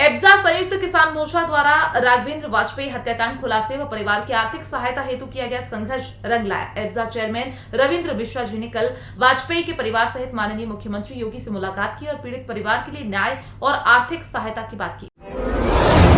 एब्जा संयुक्त किसान मोर्चा द्वारा राघवेंद्र वाजपेयी हत्याकांड खुलासे व परिवार की आर्थिक सहायता हेतु किया गया संघर्ष रंग लाया। एब्जा चेयरमैन रविंद्र मिश्रा जी ने कल वाजपेयी के परिवार सहित माननीय मुख्यमंत्री योगी से मुलाकात की और पीड़ित परिवार के लिए न्याय और आर्थिक सहायता की बात की।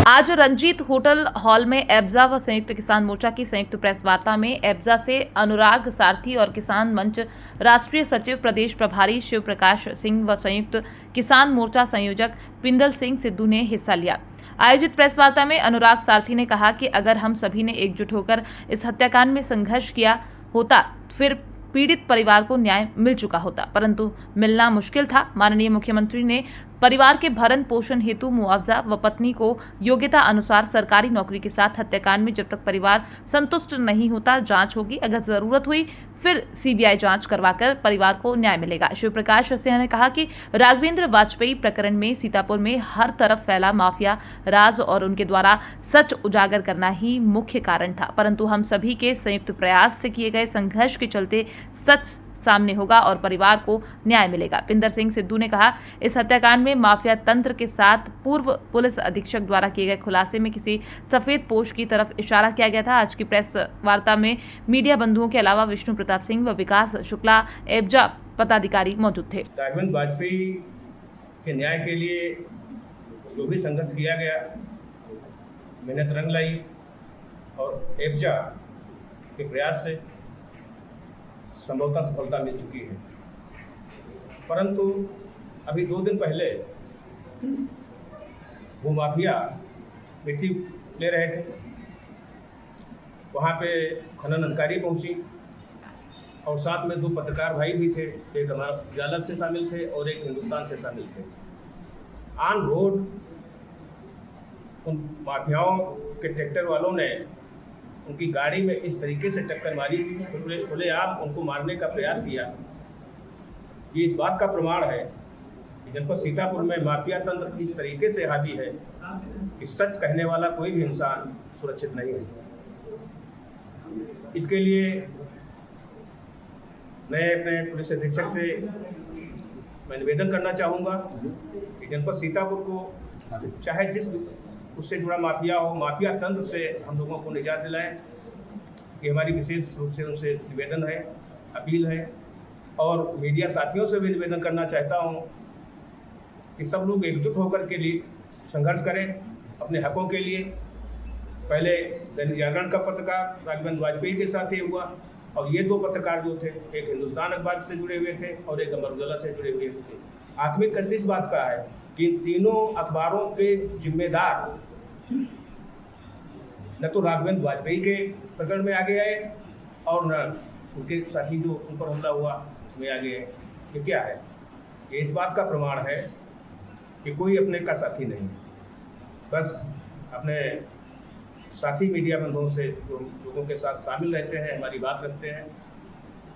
आज रंजीत होटल हॉल में एब्जा व संयुक्त किसान मोर्चा की संयुक्त प्रेस वार्ता में एब्जा से अनुराग सारथी और किसान मंच राष्ट्रीय सचिव प्रदेश प्रभारी शिव प्रकाश सिंह व संयुक्त किसान मोर्चा संयोजक पिंदल सिंह सिद्धू ने हिस्सा लिया। आयोजित प्रेस वार्ता में अनुराग सारथी ने कहा कि अगर हम सभी ने एकजुट होकर इस हत्याकांड में संघर्ष किया होता फिर पीड़ित परिवार को न्याय मिल चुका होता, परंतु मिलना मुश्किल था। माननीय मुख्यमंत्री ने परिवार के भरण पोषण हेतु मुआवजा व पत्नी को योग्यता अनुसार सरकारी नौकरी के साथ हत्याकांड में जब तक परिवार संतुष्ट नहीं होता जांच होगी, अगर जरूरत हुई फिर सीबीआई जांच करवाकर परिवार को न्याय मिलेगा। शिव प्रकाश सिंह ने कहा कि राघवेंद्र वाजपेयी प्रकरण में सीतापुर में हर तरफ फैला माफिया राज और उनके द्वारा सच उजागर करना ही मुख्य कारण था, परंतु हम सभी के संयुक्त प्रयास से किए गए संघर्ष के चलते सच सामने होगा और परिवार को न्याय मिलेगा। पिंदर सिंह सिद्धू ने कहा, इस हत्याकांड में माफिया तंत्र के साथ पूर्व पुलिस अधीक्षक द्वारा किए गए खुलासे में किसी सफेद पोश की तरफ इशारा किया गया था। आज की प्रेस वार्ता में मीडिया बंधुओं के अलावा विष्णु प्रताप सिंह व विकास शुक्ला एब्जा पदाधिकारी मौजूद थे। राघवेंद्र वाजपेयी के न्याय के लिए जो भी संघर्ष किया गया, मेहनत रंग लाई और एब्जा के प्रयास से संभवतः सफलता मिल चुकी है। परंतु अभी 2 दिन पहले वो माफिया मिट्टी ले रहे थे, वहाँ पे खनन अधिकारी पहुंची और साथ में 2 पत्रकार भाई भी थे, एक हमारा जालक से शामिल थे और एक हिंदुस्तान से शामिल थे। ऑन रोड उन माफियाओं के ट्रैक्टर वालों ने उनकी गाड़ी में इस तरीके से टक्कर मारी, खुलेआम उनको मारने का प्रयास किया। ये इस बात का प्रमाण है कि जनपद सीतापुर में माफिया तंत्र इस तरीके से हावी है कि सच कहने वाला कोई भी इंसान सुरक्षित नहीं है। इसके लिए मैं अपने पुलिस अधीक्षक से मैं निवेदन करना चाहूँगा कि जनपद सीतापुर को चाहे जिस उससे जुड़ा माफिया हो, माफिया तंत्र से हम लोगों को निजात दिलाएं। ये हमारी विशेष रूप से उनसे निवेदन है, अपील है। और मीडिया साथियों से भी निवेदन करना चाहता हूँ कि सब लोग एकजुट होकर के लिए संघर्ष करें अपने हकों के लिए। पहले दैनिक जागरण का पत्रकार राघवेंद्र वाजपेयी के साथ ही हुआ और ये 2 पत्रकार जो थे, एक हिंदुस्तान अखबार से जुड़े हुए थे और एक अमर उजाला से जुड़े हुए थे। आखिरी कष्ट इस बात का है कि इन तीनों अखबारों के जिम्मेदार न तो राघवेंद्र वाजपेयी के प्रकरण में आगे आए और न उनके साथी जो उन पर हमला हुआ उसमें आगे आए। ये क्या है? ये इस बात का प्रमाण है कि कोई अपने का साथी नहीं, बस अपने साथी मीडिया बंधुओं से जो लोगों के साथ शामिल रहते हैं, हमारी बात रखते हैं,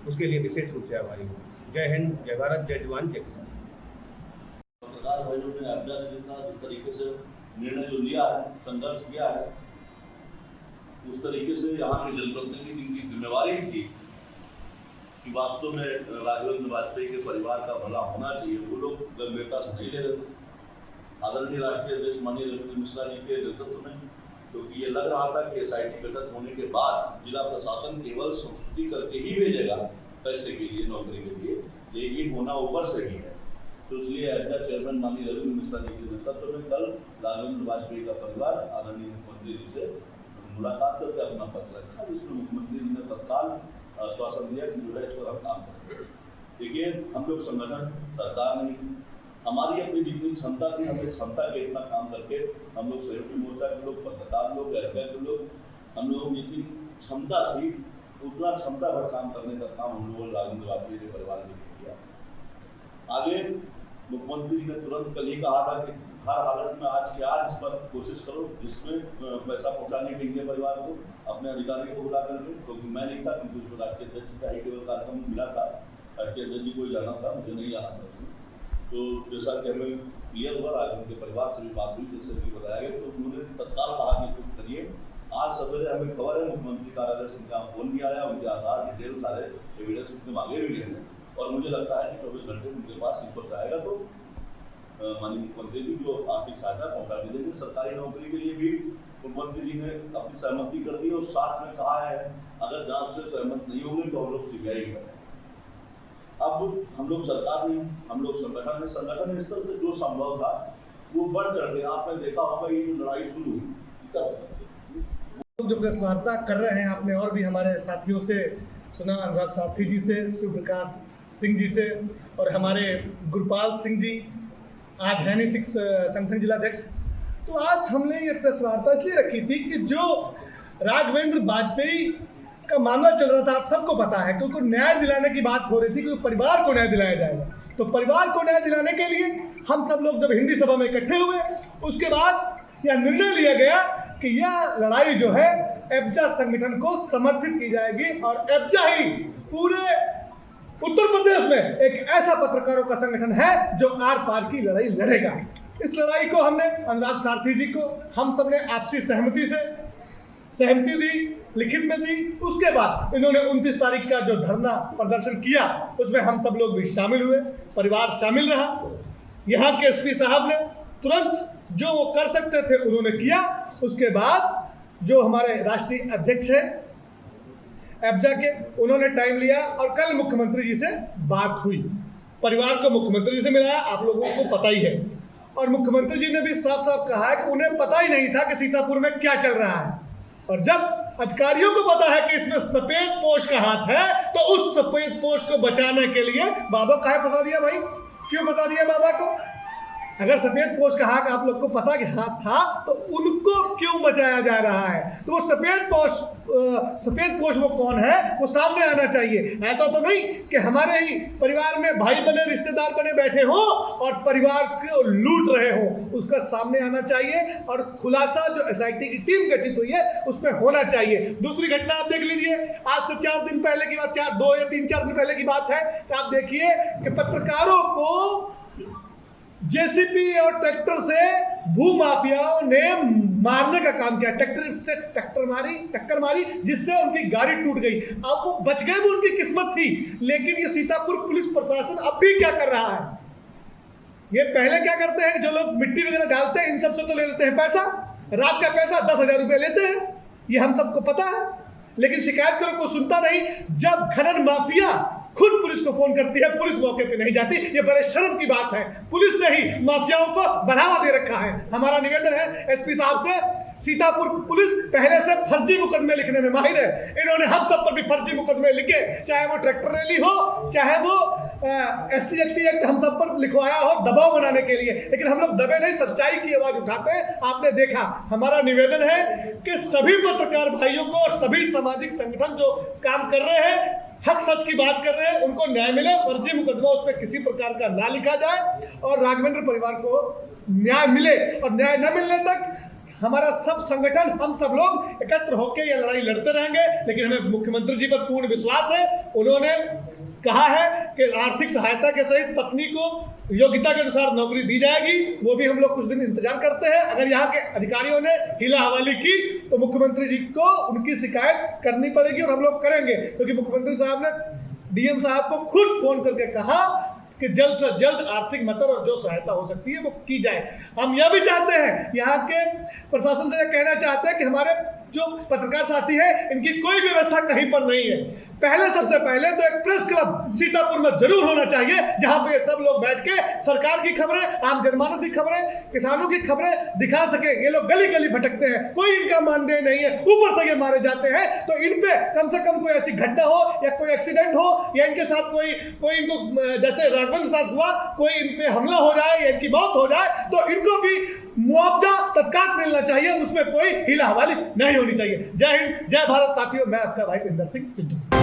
उसके लिए विशेष रूप से आभारी हूँ। जय हिंद, जय भारत, जय जवान, जय किसान। पत्रकार भाइयों ने एब्जा ने जिस तरीके से निर्णय जो लिया है, संघर्ष किया है, उस तरीके से यहाँ के जनप्रतिनिधि की जिम्मेवारी थी कि वास्तव में राघवेंद्र वाजपेयी के परिवार का भला होना चाहिए। वो लोग गंभीरता से नहीं ले रहे थे। आदरणीय राष्ट्रीय अध्यक्ष माननीय रविंद्र मिश्रा जी के नेतृत्व में, क्योंकि ये लग रहा था कि SIT गठित होने के बाद जिला प्रशासन केवल संस्तुति करके ही भेजेगा पैसे के लिए, नौकरी के लिए, लेकिन होना ऊपर से ही है। तो इसलिए एब्जा चेयरमैन माननीय रविंद्र मिश्रा जी के नेतृत्व में कल राघवेंद्र वाजपेयी का परिवार आदरणीय मुख्यमंत्री जी से मुलाकात करके अपना पक्ष रखा, जिसमें मुख्यमंत्री जी ने तत्काल आश्वासन दिया कि जो है इस पर हम काम करेंगे। देखिए, हम लोग संगठन सरकार नहीं, हमारी अपनी जितनी क्षमता थी, हमने क्षमता के इतना काम करके हम लोग संयुक्त मोर्चा के लोग, पत्रकार लोग, एब्जा के लोग, हम लोगों की जितनी क्षमता थी उतना क्षमता भर काम करने का काम हम लोगों ने राघवेंद्र वाजपेयी के परिवार ने किया। आगे मुख्यमंत्री जी ने तुरंत कल ही कहा था कि हर हालत में आज की आज इस पर कोशिश करो जिसमें पैसा पहुंचाने के लिए परिवार को अपने अधिकारी को बुला करके, क्योंकि मैं नहीं था, क्योंकि उसमें राष्ट्रीय अध्यक्ष का ही केवल कार्यक्रम मिला था, राष्ट्रीय अध्यक्ष जी को ही जाना था, मुझे नहीं जाना था उसमें। तो जैसा कि हमें क्लियर हुआ, आज उनके परिवार से भी बात हुई, जिससे भी बताया गया, तो उन्होंने तत्काल कहा कि इसको करिए। आज सवेरे हमें खबर है मुख्यमंत्री कार्यालय से उनका फोन भी आया, उनके आधार डिटेल सारे एविडेंस उनके मांगे हुए हैं और मुझे लगता है कि 24 घंटे उनके पास रिसोर्स आएगा तो माननीय मुख्यमंत्री जी जो आर्थिक सहायता पहुंचा दी देंगे। सरकारी नौकरी के लिए भी मुख्यमंत्री जी ने अपनी सहमति कर दी और साथ में कहा है अगर जांच से सहमत नहीं होंगे तो हम लोग सीबीआई करें। अब हम लोग सरकार नहीं, हम लोग संगठन है, संगठन स्तर से जो संभव था वो बढ़ चढ़ गया। आपने देखा होगा ये जो लड़ाई शुरू हुई जो प्रेस वार्ता कर रहे हैं, आपने और भी हमारे साथियों से सुना, अनुराग सारथी जी से, शिव प्रकाश सिंह जी से और हमारे गुरपाल सिंह जी आज है नहीं सिक्स संगठन जिलाध्यक्ष। तो आज हमने ये प्रेस वार्ता इसलिए रखी थी कि जो राघवेंद्र वाजपेयी का मामला चल रहा था, आप सबको पता है कि उनको न्याय दिलाने की बात हो रही थी कि परिवार को न्याय दिलाया जाएगा। तो परिवार को न्याय दिलाने के लिए हम सब लोग जब हिंदी सभा में इकट्ठे हुए, उसके बाद यह निर्णय लिया गया कि यह लड़ाई जो है एब्जा संगठन को समर्थित की जाएगी और एब्जा ही पूरे उत्तर प्रदेश में एक ऐसा पत्रकारों का संगठन है जो आर पार की लड़ाई लड़ेगा। इस लड़ाई को हमने अनुराग सारथी जी को हम सब ने आपसी सहमति दी, लिखित में दी। उसके बाद इन्होंने 29 तारीख का जो धरना प्रदर्शन किया उसमें हम सब लोग भी शामिल हुए, परिवार शामिल रहा। यहाँ के एसपी साहब ने तुरंत जो वो कर सकते थे उन्होंने किया। उसके बाद जो हमारे राष्ट्रीय अध्यक्ष हैं एब्जा के, उन्होंने टाइम लिया और कल मुख्यमंत्री जी से बात हुई। परिवार को मुख्यमंत्री जी से मिलाया, आप लोगों को पता ही है। और मुख्यमंत्री जी ने भी साफ साफ कहा है कि उन्हें पता ही नहीं था कि सीतापुर में क्या चल रहा है। और जब अधिकारियों को पता है कि इसमें सफेद पोश का हाथ है तो उस सफेद पोश को बचाने के लिए बाबा काहे फंसा दिया भाई? क्यों फंसा दिया बाबा को? अगर सफेद पोश का हाथ आप लोग को पता कि हाथ था तो उनको क्यों बचाया जा रहा है? तो वो सफेद पोश वो कौन है वो सामने आना चाहिए। ऐसा तो नहीं कि हमारे ही परिवार में भाई बने रिश्तेदार बने बैठे हो और परिवार को लूट रहे हो, उसका सामने आना चाहिए। और खुलासा जो एसआईटी की टीम गठित हुई है उसमें होना चाहिए। दूसरी घटना आप देख लीजिए, आज से 4 दिन पहले की बात, 2 या 3-4 दिन पहले की बात है कि आप देखिए कि पत्रकारों को जेसीबी और ट्रैक्टर से भूमाफियाओं ने मारने का काम किया। ट्रैक्टर से टक्कर मारी जिससे उनकी गाड़ी टूट गई। अब वो बच गए, वो उनकी किस्मत थी। लेकिन ये सीतापुर पुलिस प्रशासन अब भी क्या कर रहा है? ये पहले क्या करते हैं, जो लोग मिट्टी वगैरह डालते हैं इन सब से तो ले लेते हैं पैसा, रात का पैसा 10,000 रुपये लेते हैं, ये हम सबको पता है। लेकिन शिकायत करो कोई सुनता नहीं। जब खनन माफिया खुद पुलिस को फोन करती है, पुलिस मौके पे नहीं जाती, ये बड़े शर्म की बात है। पुलिस ने ही माफियाओं को बढ़ावा दे रखा है। हमारा निवेदन है एसपी साहब से, सीतापुर पुलिस पहले से फर्जी मुकदमे लिखने में माहिर है। इन्होंने हम सब पर भी फर्जी मुकदमे लिखे, चाहे वो ट्रैक्टर रैली हो, चाहे वो SC/ST एक्ट हम सब पर लिखवाया हो दबाव बनाने के लिए। लेकिन हम लोग दबे नहीं, सच्चाई की आवाज उठाते हैं। आपने देखा, हमारा निवेदन है कि सभी पत्रकार भाइयों को और सभी सामाजिक संगठन जो काम कर रहे हैं, हक सच की बात कर रहे हैं, उनको न्याय मिले। फर्जी मुकदमा उस पर किसी प्रकार का ना लिखा जाए और राघवेंद्र परिवार को न्याय मिले। और न्याय न मिलने तक हमारा सब संगठन, हम सब लोग एकत्र होकर यह लड़ाई लड़ते रहेंगे। लेकिन हमें मुख्यमंत्री जी पर पूर्ण विश्वास है। उन्होंने कहा है कि आर्थिक सहायता के सहित पत्नी को योग्यता के अनुसार नौकरी दी जाएगी। वो भी हम लोग कुछ दिन इंतजार करते हैं। अगर यहाँ के अधिकारियों ने हीला हवाली की तो मुख्यमंत्री जी को उनकी शिकायत करनी पड़ेगी और हम लोग करेंगे, क्योंकि मुख्यमंत्री साहब ने DM साहब को खुद फोन करके कहा कि जल्द से जल्द आर्थिक मदद और जो सहायता हो सकती है वो की जाए। हम यह भी चाहते हैं, यहाँ के प्रशासन से कहना चाहते हैं कि हमारे जो पत्रकार साथी है इनकी कोई व्यवस्था कहीं पर नहीं है। सबसे पहले तो एक प्रेस क्लब सीतापुर में जरूर होना चाहिए, जहां पे सब लोग बैठ के सरकार की खबरें, आम जनमानस की खबरें, किसानों की खबरें दिखा सके। ये लोग गली गली भटकते हैं, कोई इनका मानदेय नहीं है, ऊपर से ये मारे जाते हैं। तो इन पे कम से कम कोई ऐसी घटना हो या कोई एक्सीडेंट हो या इनके साथ कोई इनको जैसे राघवेंद्र के साथ हुआ, कोई इन पे हमला हो जाए या इनकी मौत हो जाए, तो इनको भी मुआवजा तत्काल मिलना चाहिए। उसमें कोई हीला हवाली नहीं होनी चाहिए। जय हिंद, जय भारत साथियों। मैं आपका भाई इंदर सिंह सिद्धू।